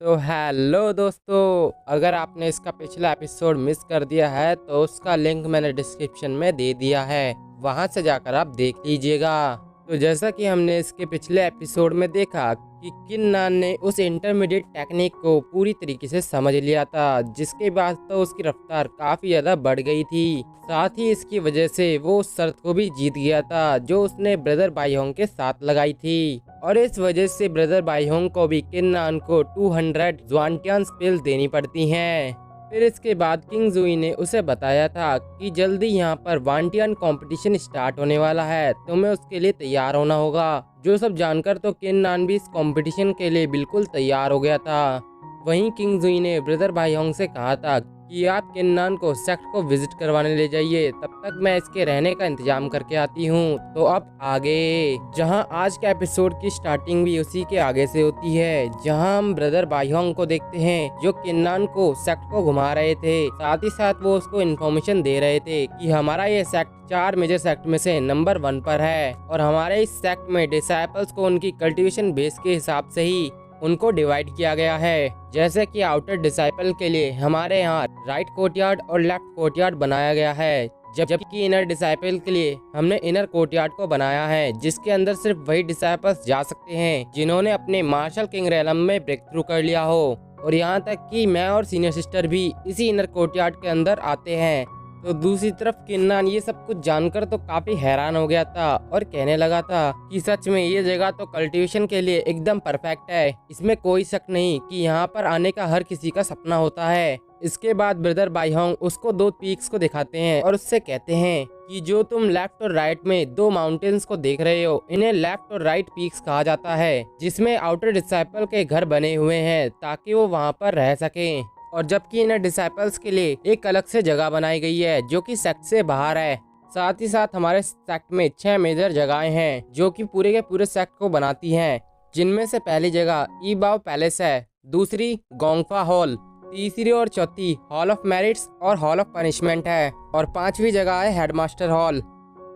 तो हेलो दोस्तों, अगर आपने इसका पिछला एपिसोड मिस कर दिया है तो उसका लिंक मैंने डिस्क्रिप्शन में दे दिया है, वहां से जाकर आप देख लीजिएगा। तो जैसा कि हमने इसके पिछले एपिसोड में देखा कि किन्नान ने उस इंटरमीडिएट टेक्निक को पूरी तरीके से समझ लिया था, जिसके बाद तो उसकी रफ्तार काफ़ी ज़्यादा बढ़ गई थी। साथ ही इसकी वजह से वो उस शर्त को भी जीत गया था जो उसने ब्रदर बाईहोंग के साथ लगाई थी, और इस वजह से ब्रदर बाईहोंग को भी किन्नान को 200 ज्वांटियान स्पिल्स देनी पड़ती हैं। फिर इसके बाद किंग जुई ने उसे बताया था कि जल्दी यहाँ पर वांटियान कंपटीशन स्टार्ट होने वाला है, तुम्हें उसके लिए तैयार होना होगा। जो सब जानकर तो किन्नान भी इस कंपटीशन के लिए बिल्कुल तैयार हो गया था। वहीं किंग जुई ने ब्रदर बाईहोंग से कहा था कि आप किन्नान को सेक्ट को विजिट करवाने ले जाइए, तब तक मैं इसके रहने का इंतजाम करके आती हूँ। तो अब आगे, जहाँ आज के एपिसोड की स्टार्टिंग भी उसी के आगे से होती है, जहाँ हम ब्रदर बाईहोंग को देखते हैं जो किन्नान को सेक्ट को घुमा रहे थे। साथ ही साथ वो उसको इन्फॉर्मेशन दे रहे थे कि हमारा ये सेक्ट 4 मेजर सेक्ट में से नंबर 1 पर है, और हमारे इस सेक्ट में डिसाइपल्स को उनकी कल्टीवेशन बेस के हिसाब से ही उनको डिवाइड किया गया है। जैसे कि आउटर डिसाइपल के लिए हमारे यहाँ राइट कोर्टयार्ड और लेफ्ट कोर्टयार्ड बनाया गया है, जबकि इनर डिसाइपल के लिए हमने इनर कोर्टयार्ड को बनाया है, जिसके अंदर सिर्फ वही डिसाइपल्स जा सकते हैं जिन्होंने अपने मार्शल किंग रेलम में ब्रेक थ्रू कर लिया हो। और यहाँ तक कि मैं और सीनियर सिस्टर भी इसी इनर कोर्टयार्ड के अंदर आते हैं। तो दूसरी तरफ किन्नान ये सब कुछ जानकर तो काफी हैरान हो गया था और कहने लगा था कि सच में ये जगह तो कल्टीवेशन के लिए एकदम परफेक्ट है, इसमें कोई शक नहीं कि यहाँ पर आने का हर किसी का सपना होता है। इसके बाद ब्रदर बाईहोंग उसको 2 पीक्स को दिखाते हैं और उससे कहते हैं कि जो तुम लेफ्ट और राइट में 2 माउंटेन्स को देख रहे हो, इन्हें लेफ्ट और राइट पीक्स कहा जाता है, जिसमें आउटर डिसाइपल के घर बने हुए हैं ताकि वो वहाँ पर रह सकें। और जबकि इनर डिसाइपल्स के लिए एक अलग से जगह बनाई गई है जो कि सेक्ट से बाहर है। साथ ही साथ हमारे सेक्ट में 6 मेजर जगहें हैं जो कि पूरे के पूरे सेक्ट को बनाती हैं, जिनमें से पहली जगह ईबाओ पैलेस है, दूसरी गोंगफा हॉल, तीसरी और चौथी हॉल ऑफ मेरिट्स और हॉल ऑफ पनिशमेंट है, और 5वीं जगह है हेडमास्टर हॉल।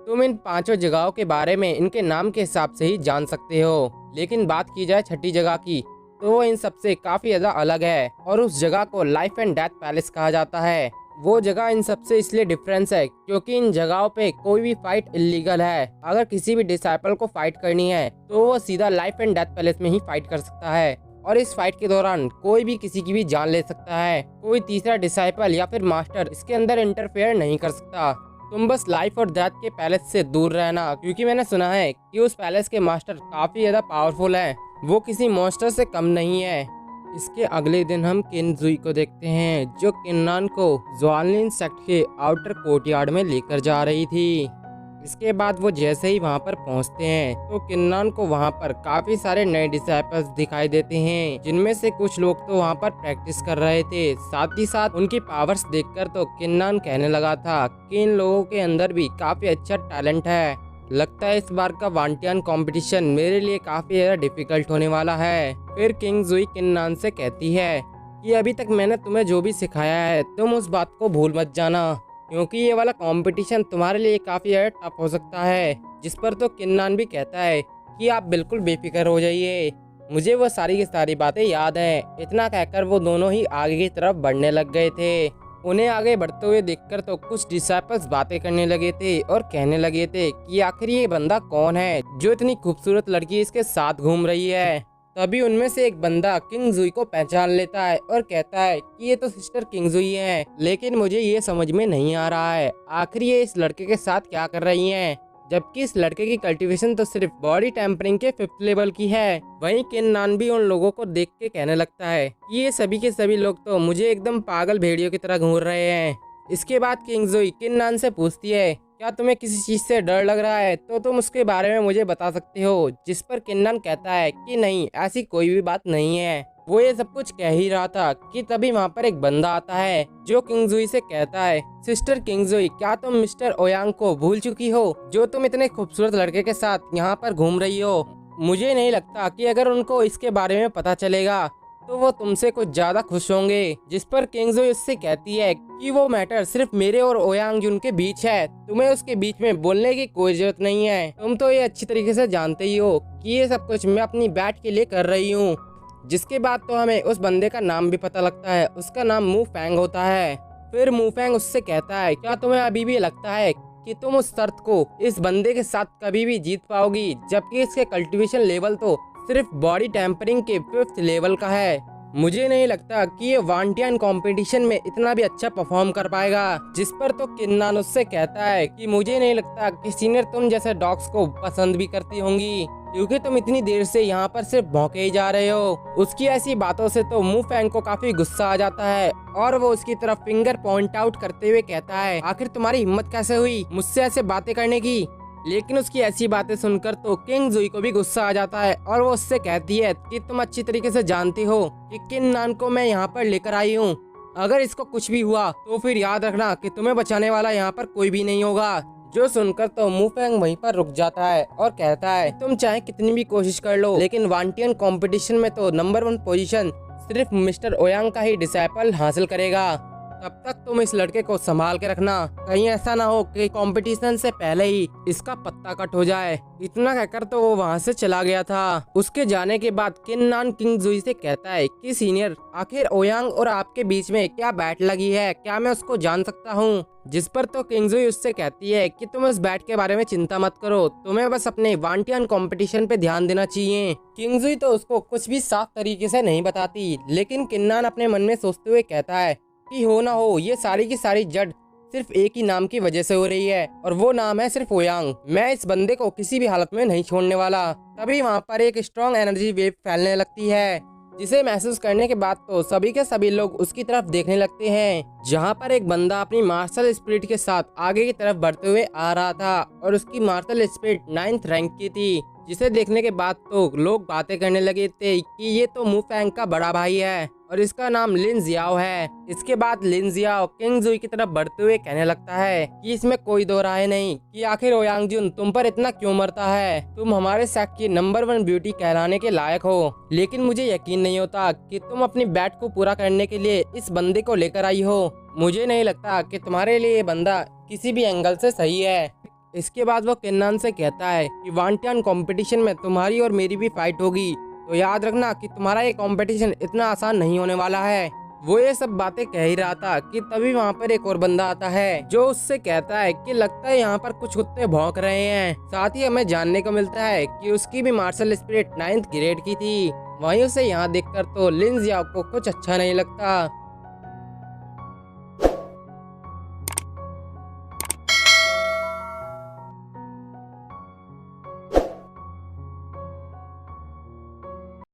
तुम इन 5 जगहों के बारे में इनके नाम के हिसाब से ही जान सकते हो, लेकिन बात की जाए छठी जगह की तो वो इन सबसे काफी ज्यादा अलग है, और उस जगह को लाइफ एंड डेथ पैलेस कहा जाता है। वो जगह इन सबसे इसलिए डिफरेंस है क्योंकि इन जगहों पे कोई भी फाइट इलीगल है। अगर किसी भी डिसाइपल को फाइट करनी है तो वो सीधा लाइफ एंड डेथ पैलेस में ही फाइट कर सकता है, और इस फाइट के दौरान कोई भी किसी की भी जान ले सकता है। कोई तीसरा डिसाइपल या फिर मास्टर इसके अंदर इंटरफेयर नहीं कर सकता। तुम बस लाइफ और डेथ के पैलेस से दूर रहना, क्योंकि मैंने सुना है कि उस पैलेस के मास्टर काफी ज्यादा पावरफुल हैं, वो किसी मॉन्स्टर से कम नहीं है। इसके अगले दिन हम किन जुई को देखते हैं जो किन्नान को ज्वालिन सेक्ट के आउटर कोर्टयार्ड में लेकर जा रही थी। इसके बाद वो जैसे ही वहाँ पर पहुँचते हैं तो किन्नान को वहाँ पर काफी सारे नए डिसाइपल्स दिखाई देते हैं, जिनमें से कुछ लोग तो वहाँ पर प्रैक्टिस कर रहे थे। साथ ही साथ उनकी पावर्स देखकर तो किन्नान कहने लगा था कि इन लोगों के अंदर भी काफी अच्छा टैलेंट है। लगता है इस बार का वांटियान कंपटीशन मेरे लिए काफी ज्यादा डिफिकल्ट होने वाला है। फिर किंग जुई किन्नान से कहती है कि अभी तक मैंने तुम्हें जो भी सिखाया है तुम उस बात को भूल मत जाना, क्योंकि ये वाला कंपटीशन तुम्हारे लिए काफी ज्यादा टफ हो सकता है। जिस पर तो किन्नान भी कहता है कि आप बिल्कुल बेफिक्र हो जाइए, मुझे वो सारी की सारी बातें याद हैं। इतना कहकर वो दोनों ही आगे की तरफ बढ़ने लग गए थे। उन्हें आगे बढ़ते हुए देखकर तो कुछ डिसाइपल्स बातें करने लगे थे और कहने लगे थे कि आखिर ये बंदा कौन है जो इतनी खूबसूरत लड़की इसके साथ घूम रही है। तभी उनमें से एक बंदा किंग जुई को पहचान लेता है और कहता है कि ये तो सिस्टर किंग जुई है, लेकिन मुझे ये समझ में नहीं आ रहा है आखिर ये इस लड़के के साथ क्या कर रही हैं, जबकि इस लड़के की कल्टीवेशन तो सिर्फ बॉडी टेम्परिंग के 5th लेवल की है। वहीं किन्नान भी उन लोगों को देख के कहने लगता है कि ये सभी के सभी लोग तो मुझे एकदम पागल भेड़ियों की तरह घूर रहे हैं। इसके बाद किंग जुई किन्नान से पूछती है क्या तुम्हें किसी चीज से डर लग रहा है तो तुम उसके बारे में मुझे बता सकते हो, जिस पर किन्नान कहता है कि नहीं, ऐसी कोई भी बात नहीं है। वो ये सब कुछ कह ही रहा था कि तभी वहाँ पर एक बंदा आता है जो किंग जुई से कहता है सिस्टर किंग जुई, क्या तुम मिस्टर ओयांग को भूल चुकी हो जो तुम इतने खूबसूरत लड़के के साथ यहाँ पर घूम रही हो। मुझे नहीं लगता कि अगर उनको इसके बारे में पता चलेगा तो वो तुमसे कुछ ज्यादा खुश होंगे। जिस पर किंग जुई उससे कहती है कि वो मैटर सिर्फ मेरे और ओयांग जुन के बीच है, तुम्हें उसके बीच में बोलने की कोई जरूरत नहीं है। तुम तो ये अच्छी तरीके से जानते ही हो कि ये सब कुछ मैं अपनी बैट के लिए कर रही हूँ। जिसके बाद तो हमें उस बंदे का नाम भी पता लगता है, उसका नाम मू फैंग होता है। फिर मू फैंग उससे कहता है, क्या तुम्हें अभी भी लगता है कि तुम उस शर्त को इस बंदे के साथ कभी भी जीत पाओगी, जबकि इसके कल्टीवेशन लेवल तो सिर्फ बॉडी टेम्परिंग के 5th लेवल का है। मुझे नहीं लगता कि ये वांटियान कंपटीशन में इतना भी अच्छा परफॉर्म कर पाएगा। जिस पर तो किन्नान उससे कहता है कि मुझे नहीं लगता कि सीनियर तुम जैसे डॉग्स को पसंद भी करती होंगी, क्योंकि तुम इतनी देर से यहाँ पर सिर्फ भौंके ही जा रहे हो। उसकी ऐसी बातों से तो मू फैंग को काफी गुस्सा आ जाता है और वो उसकी तरफ फिंगर पॉइंट आउट करते हुए कहता है, आखिर तुम्हारी हिम्मत कैसे हुई मुझसे ऐसे बातें करने की। लेकिन उसकी ऐसी बातें सुनकर तो किंग जुई को भी गुस्सा आ जाता है और वो उससे कहती है कि तुम अच्छी तरीके से जानती हो कि किन्नान को मैं यहाँ पर लेकर आई हूँ। अगर इसको कुछ भी हुआ तो फिर याद रखना कि तुम्हें बचाने वाला यहाँ पर कोई भी नहीं होगा। जो सुनकर तो मू फैंग वहीं पर रुक जाता है और कहता है, तुम चाहे कितनी भी कोशिश कर लो, लेकिन वांटियन कंपटीशन में तो नंबर 1 पोजीशन सिर्फ मिस्टर ओयांग का ही डिसाइपल हासिल करेगा। तब तक तुम इस लड़के को संभाल के रखना, कहीं ऐसा ना हो कि कंपटीशन से पहले ही इसका पत्ता कट हो जाए। इतना कहकर तो वो वहाँ से चला गया था। उसके जाने के बाद किन्नान किंग जुई से कहता है कि सीनियर, आखिर ओयांग और आपके बीच में क्या बैट लगी है, क्या मैं उसको जान सकता हूँ। जिस पर तो किंग जुई उससे कहती है कि तुम इस बैट के बारे में चिंता मत करो, तुम्हें बस अपने वांटियन कंपटीशन पे ध्यान देना चाहिए। किंग जुई तो उसको कुछ भी साफ तरीके से नहीं बताती, लेकिन किन्नान अपने मन में सोचते हुए कहता है कि हो ना हो ये सारी की सारी जड़ सिर्फ एक ही नाम की वजह से हो रही है, और वो नाम है सिर्फ ओयांग। मैं इस बंदे को किसी भी हालत में नहीं छोड़ने वाला। तभी वहाँ पर एक स्ट्रॉन्ग एनर्जी वेव फैलने लगती है, जिसे महसूस करने के बाद तो सभी के सभी लोग उसकी तरफ देखने लगते हैं। जहाँ पर एक बंदा अपनी मार्शल स्पिरिट के साथ आगे की तरफ बढ़ते हुए आ रहा था और उसकी मार्शल स्पिरिट 9th रैंक की थी, जिसे देखने के बाद तो लोग बातें करने लगे थे कि ये तो मू फैंग का बड़ा भाई है और इसका नाम लिन जियाओ है। इसके बाद लिन जियाओ किंग जुई की तरफ बढ़ते हुए कहने लगता है कि इसमें कोई दो राय नहीं कि आखिर ओयांग जुन तुम पर इतना क्यों मरता है। तुम हमारे सेक्ट की नंबर 1 ब्यूटी कहलाने के लायक हो, लेकिन मुझे यकीन नहीं होता कि तुम अपनी बैट को पूरा करने के लिए इस बंदे को लेकर आई हो। मुझे नहीं लगता कि तुम्हारे लिए ये बंदा किसी भी एंगल से सही है। इसके बाद वो किन्नान से कहता है कि वांटियन कंपटीशन में तुम्हारी और मेरी भी फाइट होगी, तो याद रखना कि तुम्हारा ये कंपटीशन इतना आसान नहीं होने वाला है। वो ये सब बातें कह ही रहा था कि तभी वहाँ पर एक और बंदा आता है जो उससे कहता है कि लगता है यहाँ पर कुछ कुत्ते भौंक रहे हैं। साथ ही हमें जानने को मिलता है कि उसकी भी मार्शल स्पिरिट 9th ग्रेड की थी। वहीं उसे यहाँ देखकर तो लिन जियाओ को कुछ अच्छा नहीं लगता।